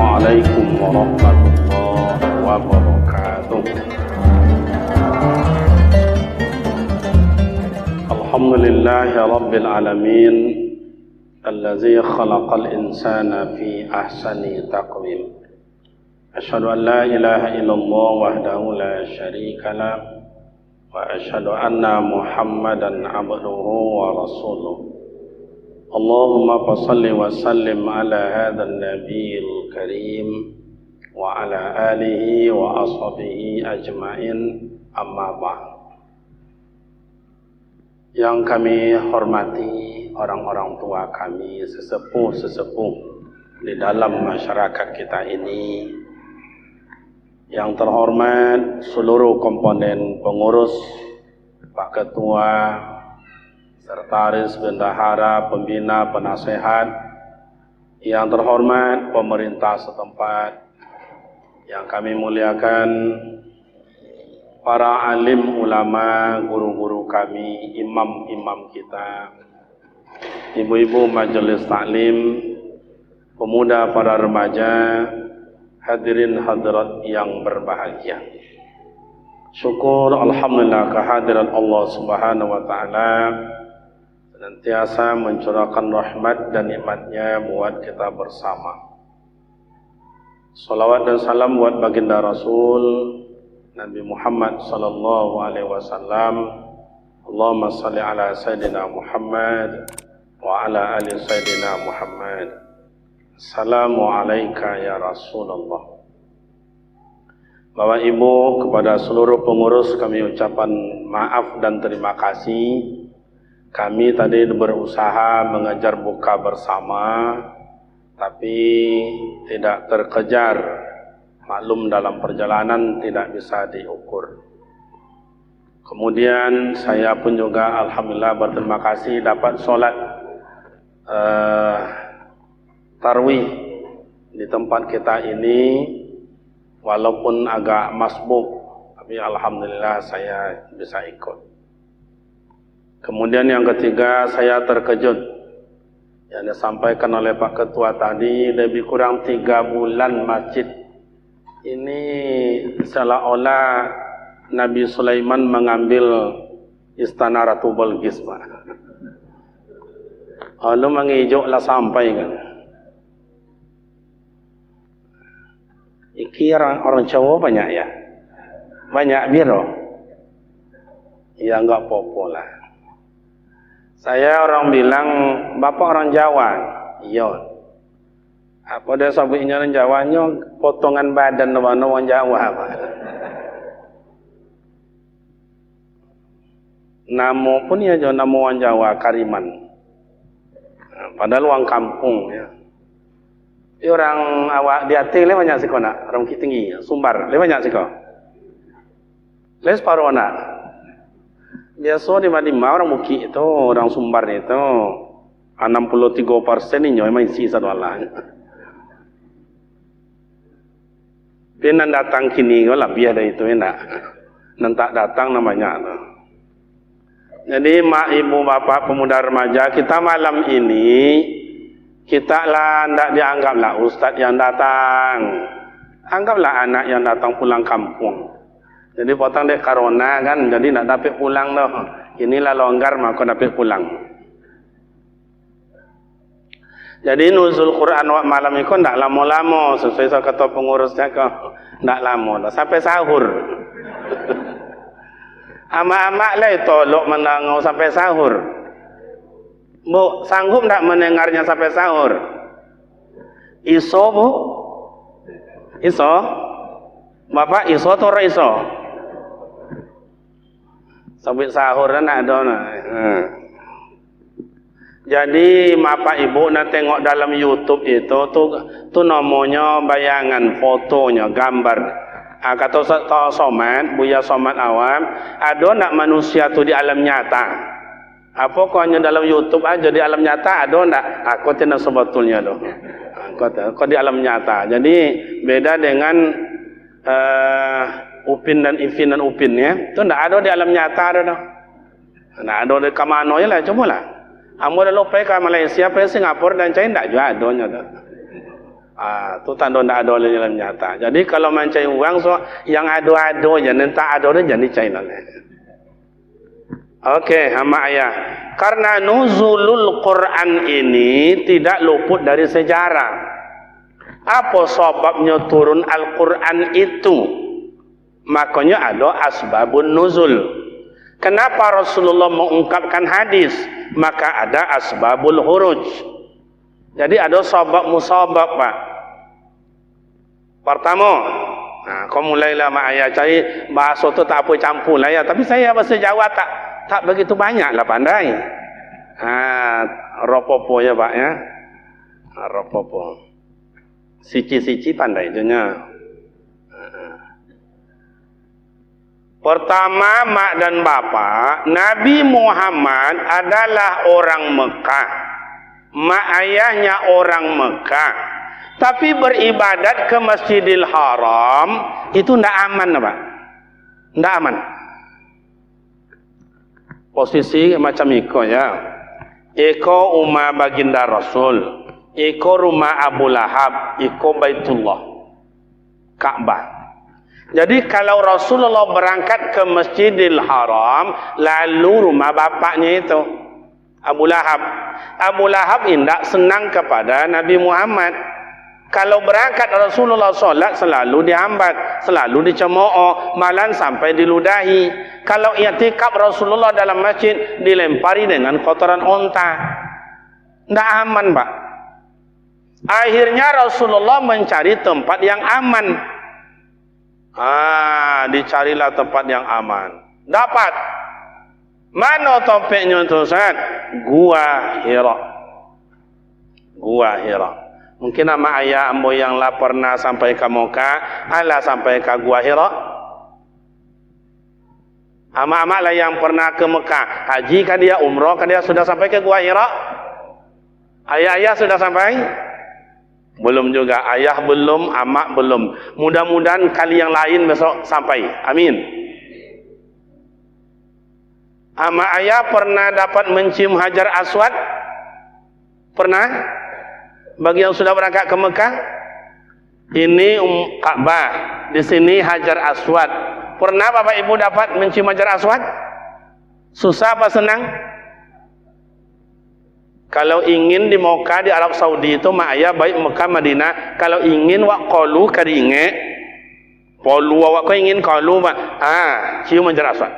عليكم ورحمة الله وبركاته. الحمد لله رب العالمين الذي خلق الإنسان في أحسن تقويم. أشهد أن لا إله إلا الله وحده لا شريك له وأشهد أن محمدا عبده ورسوله. اللهم صل وسلم على هذا النبي الكريم وعلى آله وأصحابه أجمعين. أما بعد. Yang kami hormati orang-orang tua kami, sesepuh-sesepuh di dalam masyarakat kita ini, yang terhormat seluruh komponen pengurus, Pak Ketua, Sekretaris, Bendahara, Pembina, Penasehat, yang terhormat pemerintah setempat, yang kami muliakan para alim ulama, guru-guru kami, imam-imam kita, ibu-ibu majelis taklim, pemuda, para remaja, hadirin hadirat yang berbahagia. Syukur alhamdulillah kehadiran Allah Subhanahu wa taala senantiasa mencurahkan rahmat dan nikmatnya buat kita bersama. Salawat dan salam buat baginda Rasul Nabi Muhammad sallallahu alaihi wasallam. Allahumma shalli ala sayidina Muhammad wa ala ali sayidina Muhammad. Assalamualaikum ya Rasulullah. Bapak Ibu, kepada seluruh pengurus kami ucapan maaf dan terima kasih. Kami tadi berusaha mengejar buka bersama, tapi tidak terkejar. Maklum dalam perjalanan tidak bisa diukur. Kemudian saya pun juga alhamdulillah berterima kasih dapat sholat tarawih di tempat kita ini, walaupun agak masbuk, tapi alhamdulillah saya bisa ikut. Kemudian yang ketiga, saya terkejut yang disampaikan oleh Pak Ketua tadi, lebih kurang 3 bulan masjid ini seolah-olah Nabi Sulaiman mengambil istana Ratu Balqis, Pak. Lalu mengijoklah sampai kan. Iki orang Jawa banyak ya? Banyak biro? Ya enggak apa-apa lah. Saya orang bilang, Bapak orang Jawa? Iya. Apa dia sabuknya orang Jawanya, potongan badan orang Jawa, Pak. Nama pun ya nama orang Jawa, Kariman. Padahal orang kampung ya. Orang awak di Aceh le banyak sih kau nak, orang Bukit Tinggi, Sumbar le banyak sih kau. Le separuh nak. Biasa di Madinah orang Bukit itu, orang Sumbar itu 63% ini memang isi satu Allah. Pinan datang kini kau lebih ada itu enak. Nanti datang namanya. Jadi mak ibu bapak pemuda remaja kita malam ini kita lah tidak dianggaplah ustaz yang datang, anggaplah anak yang datang pulang kampung. Jadi potong dek corona kan, jadi tidak dapat pulang loh. Inilah longgar maka dapat pulang. Jadi nuzul Quran malam itu tidak lama-lama, sesuai kata pengurusnya kok tidak lama, sampai sahur. Amak-amak lah itu lok menangau sampai sahur. Bu, sanggup tak mendengarnya sampai sahur? Iso bu? Iso? Bapak iso atau ora iso? Sampai sahur kan ada nah. Jadi bapak ibu nak tengok dalam YouTube itu tuh namanya bayangan, fotonya, gambar. Kata Somad, Buya Somad Awam, ada nak manusia tu di alam nyata? Apa kau hanya dalam YouTube aja di alam nyata ada enggak? Aku tidak sebetulnya loh. Kau di alam nyata. Jadi beda dengan Upin dan Ivin dan Upin ya. Itu enggak ada di alam nyata ada dah. Enggak ada di kamano ya lah, coba lah. Amu dah lupa ke Malaysia, ke Singapura dan China enggak juga adanya dah. Tu tanda ndak ada dalam nyata. Jadi kalau mencari uang so yang ado-ado je, tak ado je jadi China. Okey, hamba ayah. Karena nuzulul Quran ini tidak luput dari sejarah. Apa sebabnya turun Al-Quran itu? Makanya ada asbabun nuzul. Kenapa Rasulullah mengungkapkan hadis? Maka ada asbabul huruj. Jadi ada sebab musabab, Pak. Pertama, kau mulailah mak ayah cari bahasa tu tak apa campur lah ya. Tapi saya bahasa Jawa tak begitu banyak lah pandai. Ropopo ya Pak ya. Ropopo. Sici-sici pandai je nya. Pertama, mak dan bapak, Nabi Muhammad adalah orang Mekah. Mak ayahnya orang Mekah, tapi beribadat ke Masjidil Haram itu tidak aman, Pak. Tidak aman. Posisi macam iko ya. Iko rumah baginda Rasul, iko rumah Abu Lahab, iko Baitullah, Ka'bah. Jadi kalau Rasulullah berangkat ke Masjidil Haram, lalu rumah bapaknya itu Abu Lahab. Abu Lahab tidak senang kepada Nabi Muhammad. Kalau berangkat Rasulullah solat selalu dihambat, selalu dicemooh, malah sampai diludahi. Kalau i'tikaf Rasulullah dalam masjid dilempari dengan kotoran onta. Tidak aman, Pak. Akhirnya Rasulullah mencari tempat yang aman. Dicarilah tempat yang aman. Dapat. Mana topiknya tu Ustaz? Gua Hira. Gua Hira. Mungkin nama ayah ambo yang lah pernah sampai ke Mekah, ala sampai ke Gua Hira. Amak-amak lah yang pernah ke Mekah, haji kan dia, umrah kan dia sudah sampai ke Gua Hira? Ayah-ayah sudah sampai? Belum juga. Ayah belum, amak belum. Mudah-mudahan kali yang lain besok sampai. Amin. Ama ayah pernah dapat mencium Hajar Aswad? Pernah? Bagi yang sudah berangkat ke Mekah? Ini Ka'bah. Di sini Hajar Aswad. Pernah Bapak Ibu dapat mencium Hajar Aswad? Susah apa senang? Kalau ingin di Mekah di Arab Saudi itu mak ayah baik Mekah Madinah. Kalau ingin wak qalu kadinge. Polu awak kau ingin qalu mak. Cium Hajar Aswad.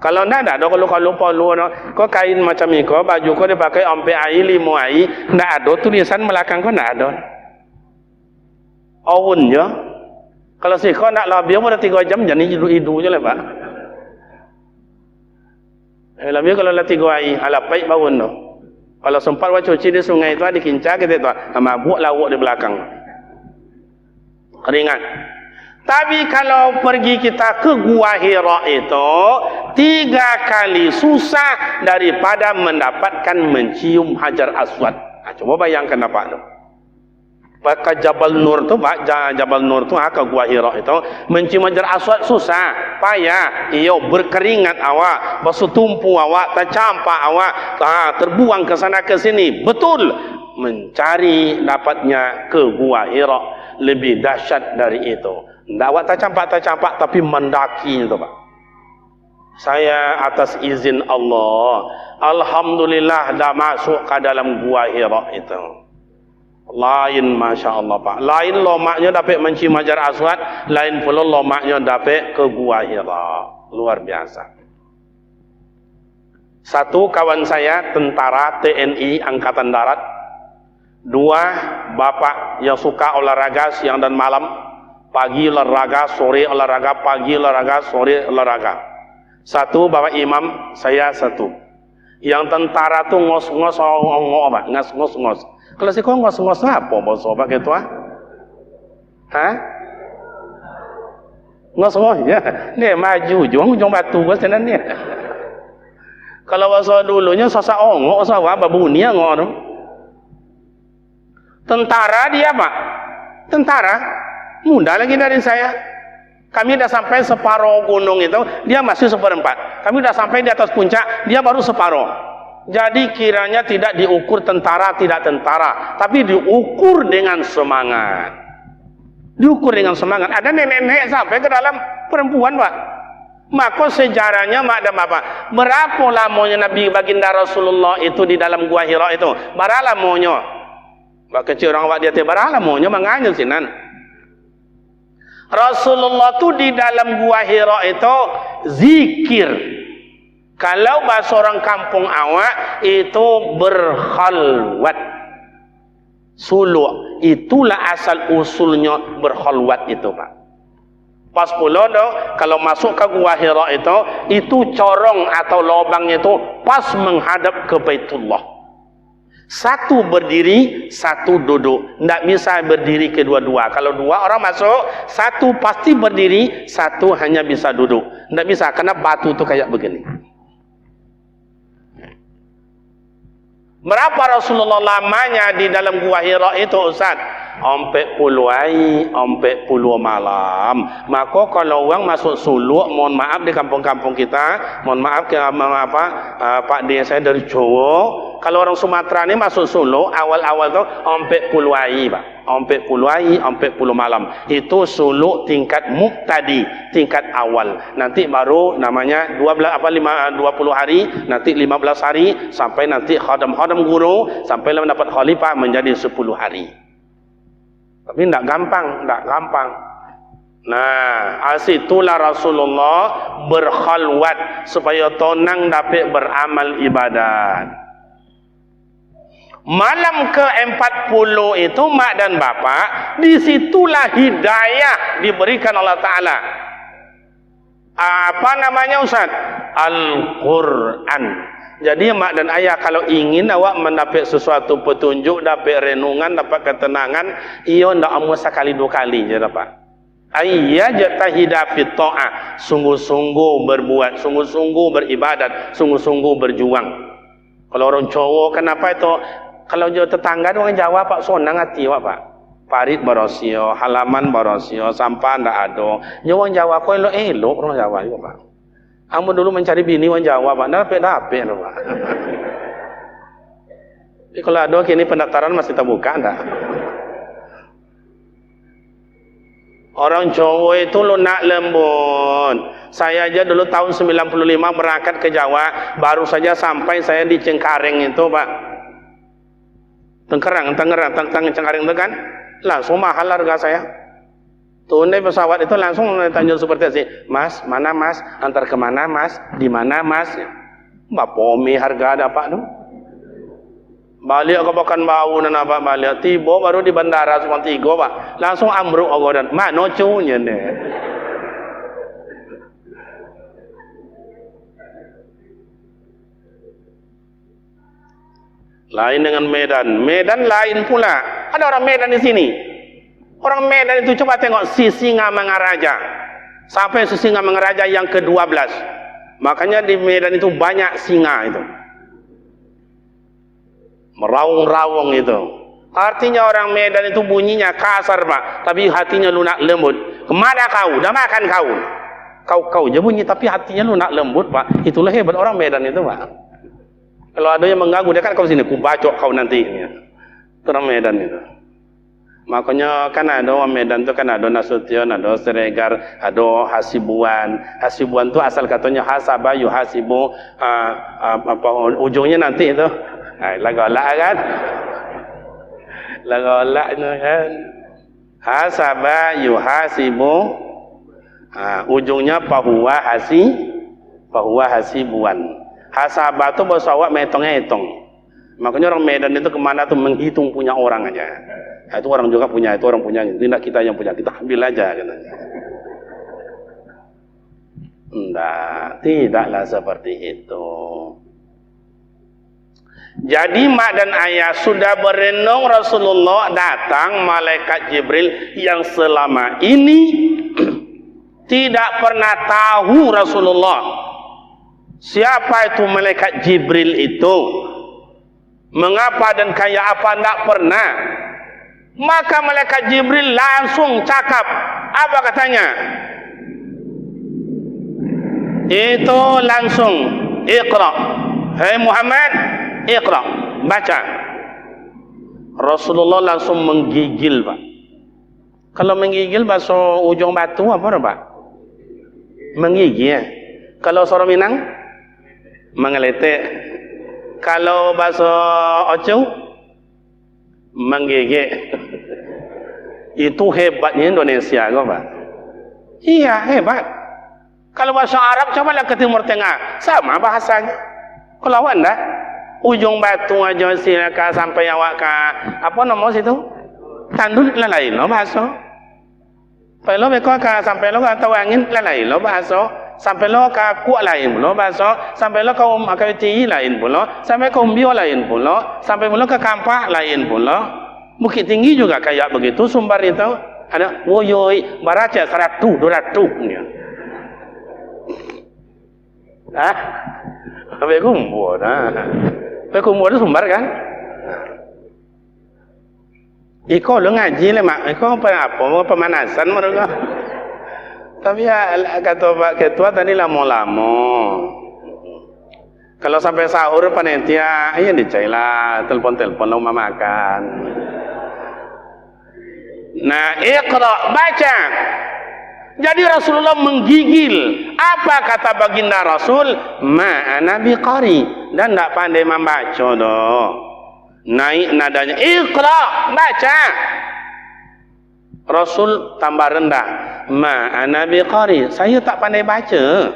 Kalau tidak ada, kalau polu, kau kain macam ini, baju kau dipakai sampai air, 5 air, tidak ada tulisan belakang kau, tidak ada. Awun je. Kalau si kau nak lebih, pada 3 jam, jadi hidu je lah, Pak. Lebih kalau lah 3 air, alapai bawun tu. Kalau sempat buat cuci di sungai itu, dikincah kita tu, mabuk lawak di belakang. Keringat. Tapi kalau pergi kita ke Gua Hira itu 3 kali susah daripada mendapatkan mencium Hajar Aswad. Coba bayangkan apa tu. Maka Jabal Nur tu, Pak, Jabal Nur tu ke Gua Hira itu mencium Hajar Aswad susah, payah. Iyo berkeringat awak, bersetumpu awak, tercampak awak, terbuang ke sana ke sini. Betul. Mencari dapatnya ke Gua Hira lebih dahsyat dari itu. Dakwah tercampak tapi mendaki itu, Pak. Saya atas izin Allah, alhamdulillah dah masuk ke dalam Gua Hira itu. Lain Masya Allah, Pak. Lain lomaknya dapat mencium Hajar Aswad, lain pula lomaknya dapat ke Gua Hira. Luar biasa. Satu, kawan saya tentara TNI Angkatan Darat. 2, bapak yang suka olahraga siang dan malam. Pagi olahraga, sore olahraga, pagi olahraga, sore olahraga. 1, bapak imam, saya 1. Yang tentara tu ngos-ngos, Pak, ngos-ngos. Kalau si kau ngos-ngos apa bahasa Pak gitu Ngos-ngos ya. Ni maju ujung batu ke sana ni. Kalau bahasa dulunya sasa ongok, sawah babuni ngok tu. Tentara dia, Pak. Tentara muda lagi dari saya. Kami dah sampai separuh gunung itu, dia masih 1/4. Kami dah sampai di atas puncak, dia baru separuh. Jadi kiranya tidak diukur tentara, tidak tentara, tapi diukur dengan semangat. Diukur dengan semangat. Ada nenek-nenek sampai ke dalam perempuan, Pak. Maka sejarahnya mak dan bapak, berapa lamanya Nabi baginda Rasulullah itu di dalam gua Hira itu? Berapa lamanya? Bak kecil orang awak dia tu berapa lamanya manganya sinan. Rasulullah tu di dalam gua Hira itu zikir. Kalau bahasa orang kampung awak itu berkhalwat. Suluk. Itulah asal usulnya berkhalwat itu, Pak. Pas pula dah, kalau masuk ke gua Hira itu corong atau lubangnya itu pas menghadap ke Baitullah. Satu berdiri, satu duduk. Tidak bisa berdiri kedua-dua. Kalau dua orang masuk, satu pasti berdiri, satu hanya bisa duduk. Tidak bisa, karena batu itu kayak begini. Berapa Rasulullah lamanya di dalam gua Hira itu, Ustaz? 40 hari, 40 malam. Maka kalau orang masuk suluk, mohon maaf di kampung-kampung kita, mohon maaf ke Pak D saya dari Jawa. Kalau orang Sumatera ni masuk suluk, awal-awal tu 40 hari, Pak. 40 hari, 40 malam. Itu suluk tingkat muqtadi, tingkat awal. Nanti baru namanya 20 hari, nanti 15 hari, sampai nanti khadam-khadam guru, sampai mendapat khalifah menjadi 10 hari. Tapi tidak gampang, tidak gampang. Nah, asitulah Rasulullah berkhalwat supaya tonang dapat beramal ibadat. Malam ke-40 itu mak dan bapak, disitulah hidayah diberikan Allah Ta'ala. Apa namanya, Ustaz? Al-Quran. Jadi mak dan ayah kalau ingin awak mendapat sesuatu petunjuk, dapat renungan, dapat ketenangan, ia ndak amu sekali dua kali je dapat. Ayyajtahida fit ta'ah, sungguh-sungguh berbuat, sungguh-sungguh beribadat, sungguh-sungguh berjuang. Kalau orang cowok kenapa itu? Kalau jauh tetangga orang Jawa Pak sonang hati awak, Pak. Parit barosio, halaman barosio, sampah ndak ada. Orang Jawa kau elok orang Jawa juga, Pak. Kamu dulu mencari bini orang Jawa, Pak. Dapet, Pak. Tapi kalau ada kini pendaftaran masih terbuka, enggak? Orang cowok itu lunak lembut. Saya aja dulu tahun 95 berangkat ke Jawa, baru saja sampai saya di Cengkareng itu, Pak. Tangerang, Cengkareng itu kan, langsung mahal harga saya. Tunai pesawat itu langsung tanya seperti ini, Mas, mana Mas? Antar ke mana Mas? Di mana Mas? Mbak Pomi harga ada Pak tu. Balik ke Pekan Bau dan apa balik. Tiba baru di bandara cuma 3, Pak. Langsung ambruk aku dan mana cunya ni. Lain dengan Medan. Medan lain pula. Ada orang Medan di sini. Orang Medan itu coba tengok si Singa Mangaraja. Sampai si Singa Mangaraja yang ke-12. Makanya di Medan itu banyak singa itu. Meraung-raung itu. Artinya orang Medan itu bunyinya kasar, Pak. Tapi hatinya lunak lembut. Kemana kau? Dah makan kau? Kau je bunyi tapi hatinya lunak lembut, Pak. Itulah hebat orang Medan itu, Pak. Kalau ada yang mengganggu, dia kan kau sini, ku bacok kau nanti. Itu orang Medan itu. Makanya kan ada orang Medan itu kan ada Nasution, ada Siregar, ada Hasibuan. Hasibuan itu asal katanya hasaba yuhasibu, ujungnya nanti itu. Lagolak kan? Lagolak itu kan. Hasaba yuhasibu, ujungnya pahuwa hasibuan. Hasabah itu bahasa awak metong-etong. Makanya orang Medan itu kemana tuh menghitung punya orang aja. Nah, itu orang juga punya, itu orang punya. Tidak kita yang punya, kita ambil aja. Enggak, tidaklah seperti itu. Jadi mak dan ayah sudah berenung Rasulullah, datang malaikat Jibril yang selama ini tidak pernah tahu Rasulullah. Siapa itu malaikat Jibril itu? Mengapa dan kayak apa? Tidak pernah. Maka malaikat Jibril langsung cakap. Apa katanya? Itu langsung Iqra. "Hai Muhammad, iqra, baca." Rasulullah langsung menggigil, Pak. Kalau menggigil bahasa ujung batu apa Pak? Menggigil. Kalau suara Minang mengeletek. Kalau bahasa Ocong menggigil. Itu hebatnya Indonesia, Pak. Iya, hebat. Kalau bahasa Arab cobalah ke Timur Tengah, sama bahasanya. Kalau awak enggak, ujung batu aja silakan sampai awak ke apa nama situ? Tandul lain lo bahasa. Sampai lo beko ke sampai lo ke tahu angin lain lo bahasa. Sampai lo ke kuat lain lo bahasa. Sampai lo ke akawiti lain pula. Sampai ke umbio lain pula. Sampai lo ke kampak lain pula. Bukit Tinggi juga kayak begitu Sumbar itu. Ada woyoi baraca 100-200 nya. Ah, sampai kumpul dah. Sampai kumpul itu Sumbar kan? Iko lo ngaji le mak, iko apa pemanasan mereka. Tapi ya kata Pak Ketua tadi lama-lama. Kalau sampai sahur panitia, iya dicailah telepon-telepon lo makan. Nah, iqra, baca. Jadi Rasulullah menggigil. Apa kata baginda Rasul? Ma ana biqari, dan tidak pandai membaca doh. Naik nadanya, iqra, baca. Rasul tambah rendah, ma ana biqari, saya tak pandai baca.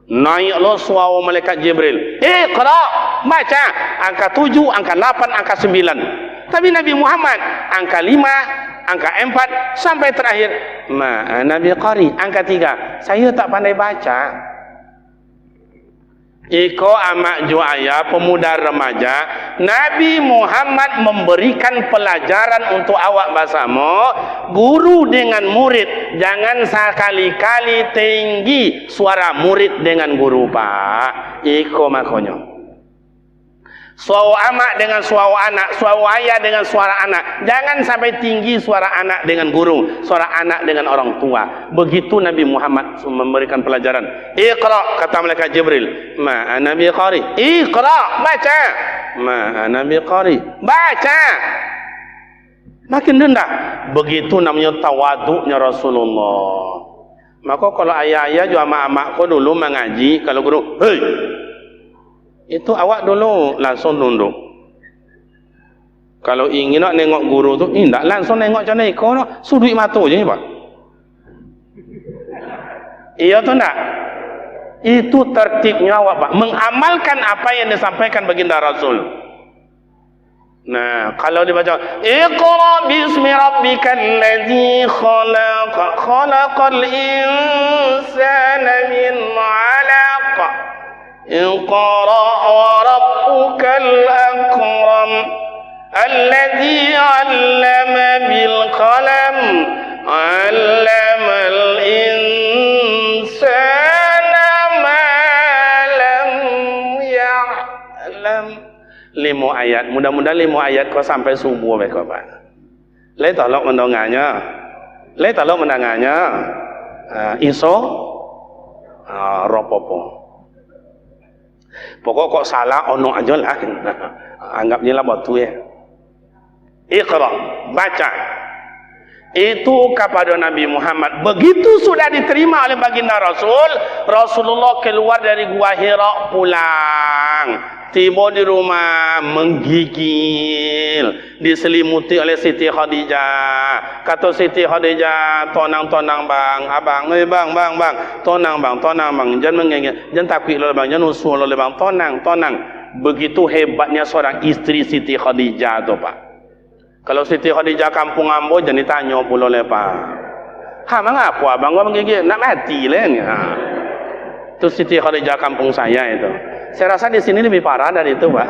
Naik lo suara malaikat Jibril, iqra, baca. Angka 7, angka 8, angka 9. Tapi Nabi Muhammad angka 5, angka 4 sampai terakhir ma ana biqari, angka 3, saya tak pandai baca. Iko amak juaya pemuda remaja, Nabi Muhammad memberikan pelajaran untuk awak bahasamu, guru dengan murid. Jangan sekali-kali tinggi suara murid dengan guru, Pak. Iko makanya. Suara amak dengan suara anak, suara ayah dengan suara anak. Jangan sampai tinggi suara anak dengan guru, suara anak dengan orang tua. Begitu Nabi Muhammad memberikan pelajaran. Iqra, kata malaikat Jibril, ma ana biqari. Iqra, baca. Ma ana biqari, baca. Makin rendah. Begitu namanya tawaduknya Rasulullah. Maka kalau ayah-ayah juga amak-amakku dulu mengaji, kalau guru, hei, itu awak dulu langsung tunduk. Kalau ingin nak nengok guru tu, tak langsung nengok macam ni. Kau nak sudut mata je, Pak. Iya tu tak? Itu tertibnya awak, Pak. Mengamalkan apa yang disampaikan baginda Rasul. Nah, kalau dibaca, Iqra bismi rabbikal ladzi khalaq, khalaqal insana min 'alaq. Iqra wa rabbukal akram alladzi 'allama bil qalam 'allamal insana ma lam ya'lam. 5 ayat, mudah-mudahan 5 ayat kau sampai subuh baik Pak. Lai tolong mendengarnya. Lai tolong mendengarnya. Iso ropopo. Pokok kok salah ono aja lah. Anggapnya lah batu ya. Iqra, baca. Itu kepada Nabi Muhammad. Begitu sudah diterima oleh baginda Rasul, Rasulullah keluar dari Gua Hira pulang. Tiba di rumah menggigil, diselimuti oleh Siti Khadijah. Kata Siti Khadijah, tonang-tonang bang, abang, bang, tonang bang, jangan menggigil, jangan takut lah bang, jangan usul lah bang, tonang. Begitu hebatnya seorang istri Siti Khadijah tu Pak. Kalau Siti Khadijah kampung Ambo, jangan ditanya pula lah Pak. Mengapa abang gua menggigil? Nak mati lah ni. Itu Siti Khadijah kampung saya itu. Saya rasa di sini lebih parah dari itu, Pak.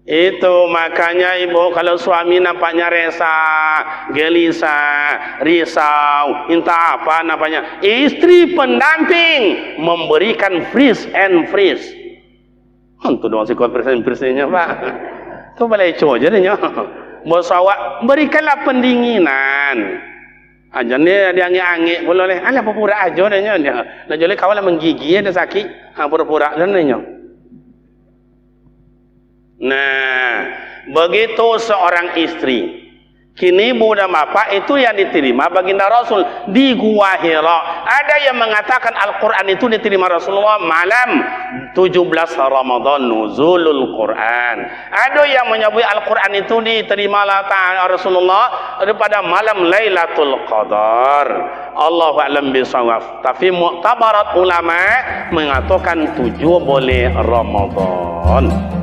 Itu makanya ibu kalau suami nampaknya resah, gelisah, risau, entah apa nampaknya, istri pendamping memberikan freeze and freeze. Itu doang sikot freeze and freeze-nya, Pak. Itu boleh coba jadinya. Bos awak berikanlah pendinginan. Aja ni dia angik-angik boleh. Alah pura-pura aja dia. Nak jole kawan menggigi ada sakit. Pura-pura dan dia. Nah, begitu seorang istri. Kini bunda bapak itu yang diterima baginda Rasul di Gua Hira. Ada yang mengatakan Al-Quran itu diterima Rasulullah malam 17 Ramadan nuzulul Quran. Ada yang menyebut Al-Quran itu diterima Rasulullah pada malam Lailatul Qadar. Allahu a'lam bishawab. Tapi muktabarat ulama mengatakan 7 boleh Ramadan.